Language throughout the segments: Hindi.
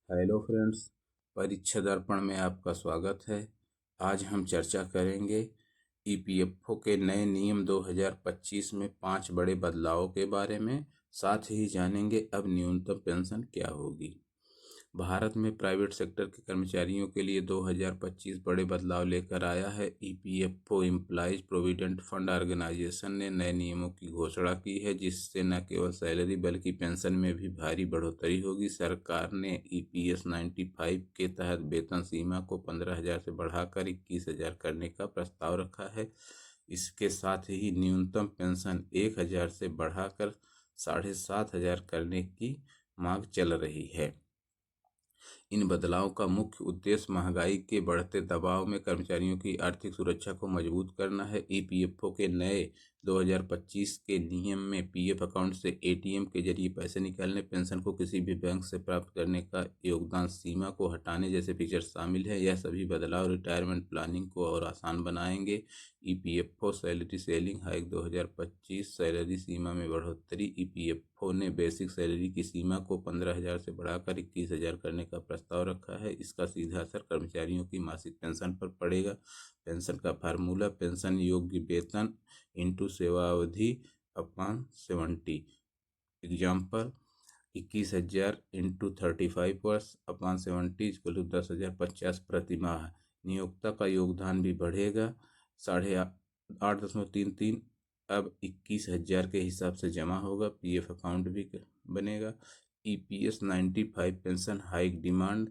हेलो फ्रेंड्स, परीक्षा दर्पण में आपका स्वागत है। आज हम चर्चा करेंगे ईपीएफओ के नए नियम 2025 में 5 बड़े बदलावों के बारे में। साथ ही जानेंगे अब न्यूनतम पेंशन क्या होगी। भारत में प्राइवेट सेक्टर के कर्मचारियों के लिए 2025 बड़े बदलाव लेकर आया है। EPFO employees provident fund organisation ने नए नियमों की घोषणा की है, जिससे न केवल सैलरी बल्कि पेंशन में भी भारी बढ़ोतरी होगी। सरकार ने ईपीएस 95 के तहत वेतन सीमा को 15,000 से बढ़ाकर 21,000 करने का प्रस्ताव रखा है। इसके साथ ही न्यूनतम पेंशन 1,000 से बढ़ाकर 7,500 करने की मांग चल रही है। इन बदलावों का मुख्य उद्देश्य महंगाई के बढ़ते दबाव में कर्मचारियों की आर्थिक सुरक्षा को मजबूत करना है। ईपीएफओ के नए 2025 के नियम में पीएफ अकाउंट से एटीएम के जरिए पैसे निकालने, पेंशन को किसी भी बैंक से प्राप्त करने का योगदान सीमा को हटाने जैसे फीचर शामिल है। यह सभी बदलाव रिटायरमेंट प्लानिंग को और आसान बनाएंगे। EPFO salary ceiling hike 2025 salary सीमा में बढ़ोतरी। ईपीएफओ ने बेसिक सैलरी की सीमा को 15,000 से बढ़ाकर 21,000 करने का प्रस्ताव रखा है। इसका सीधा असर कर्मचारियों की मासिक पेंशन पर पड़ेगा। पेंशन का फार्मूला पेंशन योग्य वेतन इंटू सेवावधि अपॉन 70। एग्जाम्पल 21,000 इंटू 35 वर्ष अपॉन 70 इक्वल टू 10,050 प्रति माह। नियोक्ता का योगदान भी बढ़ेगा। 8.33 अब 21,000 के हिसाब से जमा होगा। पीएफ अकाउंट भी बनेगा। ईपीएस 95 पेंशन हाइक डिमांड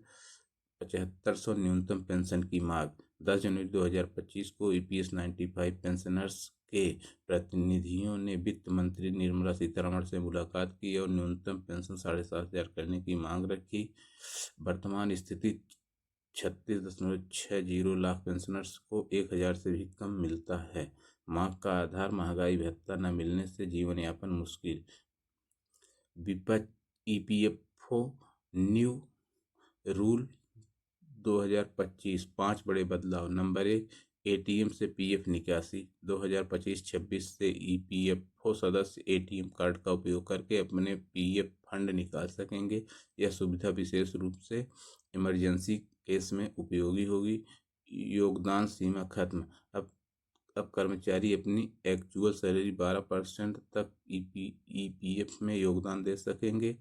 7,500 न्यूनतम पेंशन की मांग। 10 जनवरी 2025 को ईपीएस 95 पेंशनर्स के प्रतिनिधियों ने वित्त मंत्री निर्मला सीतारमण से मुलाकात की और न्यूनतम पेंशन 7,500 करने की मांग रखी। वर्तमान स्थिति 36.60 लाख पेंशनर्स को 1,000 से भी कम मिलता है। मांग का आधार महंगाई भत्ता न मिलने से जीवन यापन मुश्किल। विपक्ष ईपीएफओ न्यू रूल 2025 5 बड़े बदलाव। नंबर 1, एटीएम से पीएफ निकासी। 2025-26 से ईपीएफओ सदस्य एटीएम कार्ड का उपयोग करके अपने पीएफ फंड निकाल सकेंगे। यह सुविधा विशेष रूप से इमरजेंसी केस में उपयोगी होगी। योगदान सीमा खत्म। अब कर्मचारी अपनी एक्चुअल सैलरी 12% तक ईपीएफ में योगदान दे सकेंगे।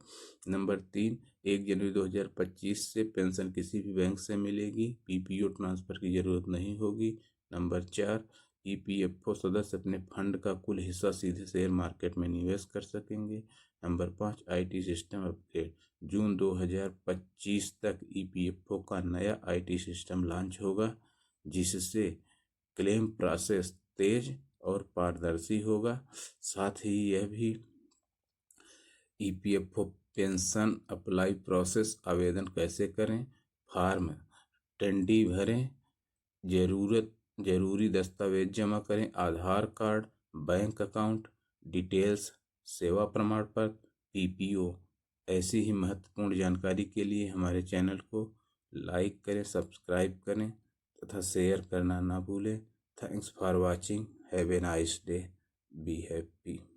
नंबर 3, 1 जनवरी 2025 से पेंशन किसी भी बैंक से मिलेगी। पीपीओ ट्रांसफ़र की ज़रूरत नहीं होगी। नंबर 4, ईपीएफओ सदस्य अपने फंड का कुल हिस्सा सीधे शेयर मार्केट में निवेश कर सकेंगे। Number 5, IT system upgrade. June 2025 तक ईपीएफओ का नया आईटी सिस्टम लॉन्च होगा, जिससे क्लेम प्रोसेस तेज और पारदर्शी होगा। साथ ही यह भी ईपीएफओ पेंशन अप्लाई प्रोसेस, आवेदन कैसे करें, फॉर्म 10D भरें, जरूरी दस्तावेज जमा करें, आधार कार्ड, बैंक अकाउंट डिटेल्स, सेवा प्रमाण पत्र, पीपीओ। ऐसी ही महत्वपूर्ण जानकारी के लिए हमारे चैनल को लाइक करें, सब्सक्राइब करें तथा शेयर करना ना भूलें। Thanks for watching. Have a nice day. Be happy.